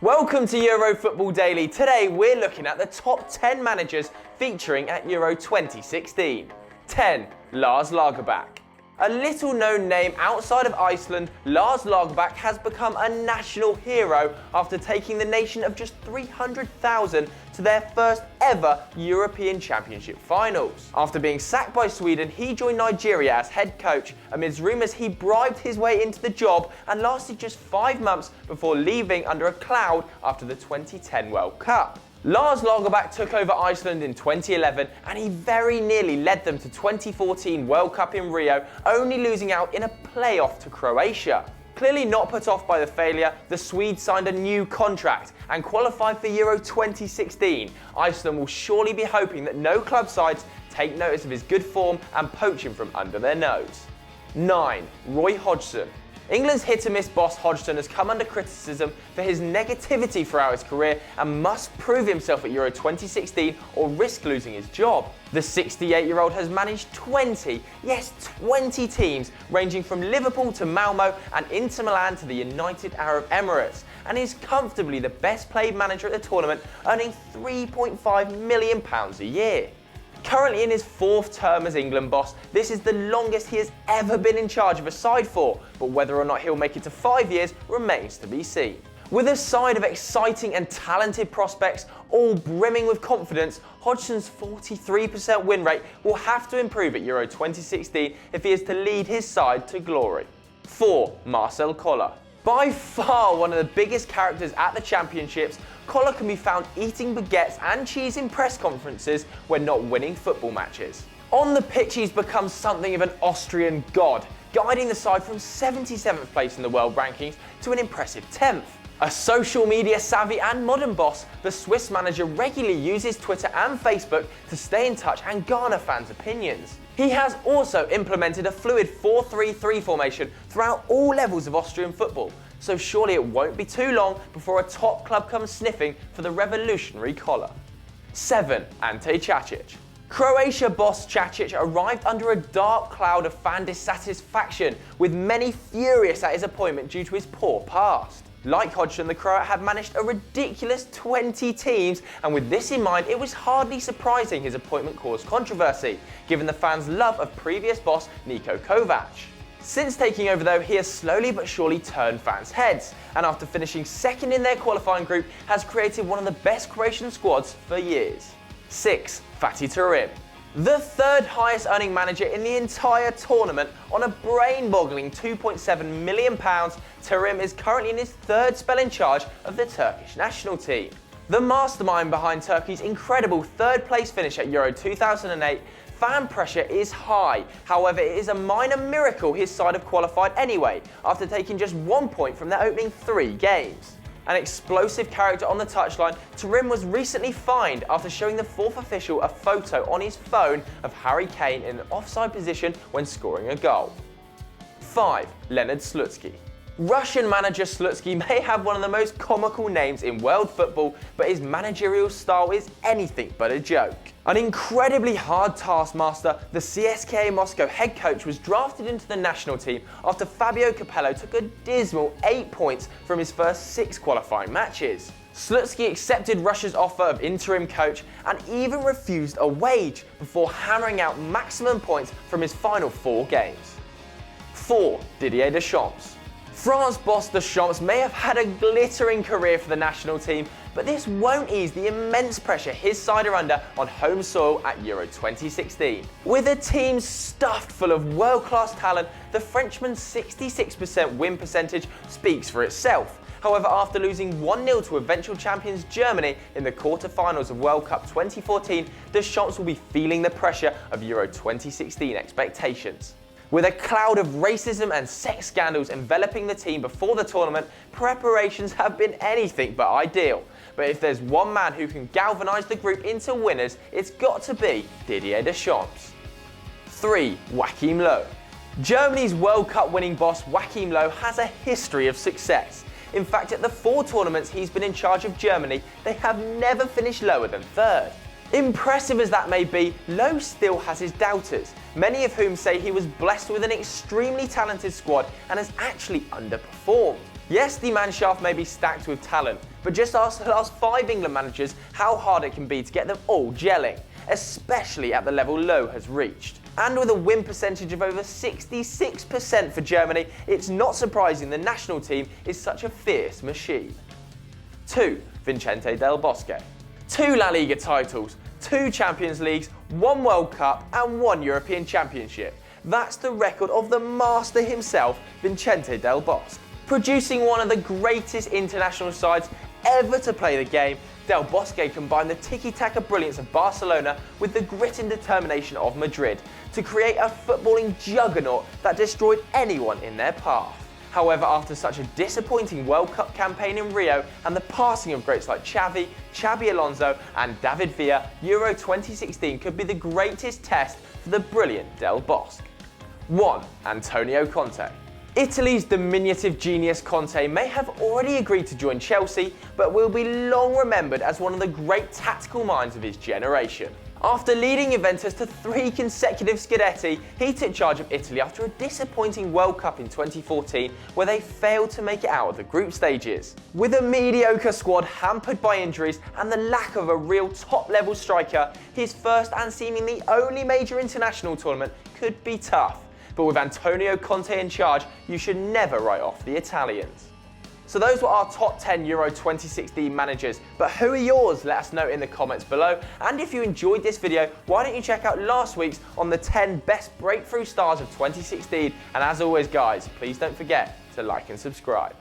Welcome to Euro Football Daily. Today we're looking at the top 10 managers featuring at Euro 2016. 10. Lars Lagerback. A little known name outside of Iceland, Lars Lagerback has become a national hero after taking the nation of just 300,000 to their first ever European Championship finals. After being sacked by Sweden, he joined Nigeria as head coach amidst rumours he bribed his way into the job and lasted just 5 months before leaving under a cloud after the 2010 World Cup. Lars Lagerback took over Iceland in 2011 and he very nearly led them to 2014 World Cup in Rio, only losing out in a playoff to Croatia. Clearly not put off by the failure, the Swedes signed a new contract and qualified for Euro 2016. Iceland will surely be hoping that no club sides take notice of his good form and poach him from under their nose. 9. Roy Hodgson. England's hit-and-miss boss Hodgson has come under criticism for his negativity throughout his career and must prove himself at Euro 2016 or risk losing his job. The 68-year-old has managed 20 teams ranging from Liverpool to Malmo and Inter Milan to the United Arab Emirates, and is comfortably the best paid manager at the tournament, earning £3.5 million a year. Currently in his 4th term as England boss, this is the longest he has ever been in charge of a side for, but whether or not he'll make it to 5 years remains to be seen. With a side of exciting and talented prospects, all brimming with confidence, Hodgson's 43% win rate will have to improve at Euro 2016 if he is to lead his side to glory. 4. Marcel Koller. By far one of the biggest characters at the championships, Koller can be found eating baguettes and cheese in press conferences when not winning football matches. On the pitch he's become something of an Austrian god, guiding the side from 77th place in the world rankings to an impressive 10th. A social media savvy and modern boss, the Swiss manager regularly uses Twitter and Facebook to stay in touch and garner fans' opinions. He has also implemented a fluid 4-3-3 formation throughout all levels of Austrian football, so surely it won't be too long before a top club comes sniffing for the revolutionary Koller. 7. Ante Čačić. Croatia boss Čačić arrived under a dark cloud of fan dissatisfaction, with many furious at his appointment due to his poor past. Like Hodgson, the Croat had managed a ridiculous 20 teams, and with this in mind, it was hardly surprising his appointment caused controversy, given the fans' love of previous boss Niko Kovac. Since taking over though, he has slowly but surely turned fans' heads, and after finishing 2nd in their qualifying group, has created one of the best Croatian squads for years. 6. Fatih Terim. The 3rd highest earning manager in the entire tournament, on a brain-boggling £2.7 million, Terim is currently in his 3rd spell in charge of the Turkish national team. The mastermind behind Turkey's incredible 3rd place finish at Euro 2008, fan pressure is high. However, it is a minor miracle his side have qualified anyway, after taking just 1 point from their opening 3 games. An explosive character on the touchline, Terim was recently fined after showing the 4th official a photo on his phone of Harry Kane in an offside position when scoring a goal. 5. Leonid Slutsky. Russian manager Slutsky may have one of the most comical names in world football, but his managerial style is anything but a joke. An incredibly hard taskmaster, the CSKA Moscow head coach was drafted into the national team after Fabio Capello took a dismal 8 points from his first 6 qualifying matches. Slutsky accepted Russia's offer of interim coach and even refused a wage before hammering out maximum points from his final 4 games. 4. Didier Deschamps. France boss Deschamps may have had a glittering career for the national team, but this won't ease the immense pressure his side are under on home soil at Euro 2016. With a team stuffed full of world-class talent, the Frenchman's 66% win percentage speaks for itself. However, after losing 1-0 to eventual champions Germany in the quarter-finals of World Cup 2014, Deschamps will be feeling the pressure of Euro 2016 expectations. With a cloud of racism and sex scandals enveloping the team before the tournament, preparations have been anything but ideal. But if there's one man who can galvanise the group into winners, it's got to be Didier Deschamps. 3. Jaochim Loew. Germany's World Cup winning boss Jaochim Loew has a history of success. In fact, at the 4 tournaments he's been in charge of Germany, they have never finished lower than 3rd. Impressive as that may be, Loew still has his doubters, many of whom say he was blessed with an extremely talented squad and has actually underperformed. Yes, the Mannschaft may be stacked with talent, but just ask the last 5 England managers how hard it can be to get them all gelling, especially at the level Loew has reached. And with a win percentage of over 66% for Germany, it's not surprising the national team is such a fierce machine. 2. Vicente Del Bosque. 2 La Liga titles, 2 Champions Leagues, 1 World Cup and 1 European Championship. That's the record of the master himself, Vicente Del Bosque. Producing one of the greatest international sides ever to play the game, Del Bosque combined the tiki-taka brilliance of Barcelona with the grit and determination of Madrid to create a footballing juggernaut that destroyed anyone in their path. However, after such a disappointing World Cup campaign in Rio and the passing of greats like Xavi, Xabi Alonso and David Villa, Euro 2016 could be the greatest test for the brilliant Del Bosque. 1. Antonio Conte. Italy's diminutive genius Conte may have already agreed to join Chelsea, but will be long remembered as one of the great tactical minds of his generation. After leading Juventus to 3 consecutive Scudetti, he took charge of Italy after a disappointing World Cup in 2014 where they failed to make it out of the group stages. With a mediocre squad hampered by injuries and the lack of a real top-level striker, his first and seemingly only major international tournament could be tough. But with Antonio Conte in charge, you should never write off the Italians. So those were our top 10 Euro 2016 managers, but who are yours? Let us know in the comments below. And if you enjoyed this video, why don't you check out last week's on the 10 best breakthrough stars of 2016. And as always guys, please don't forget to like and subscribe.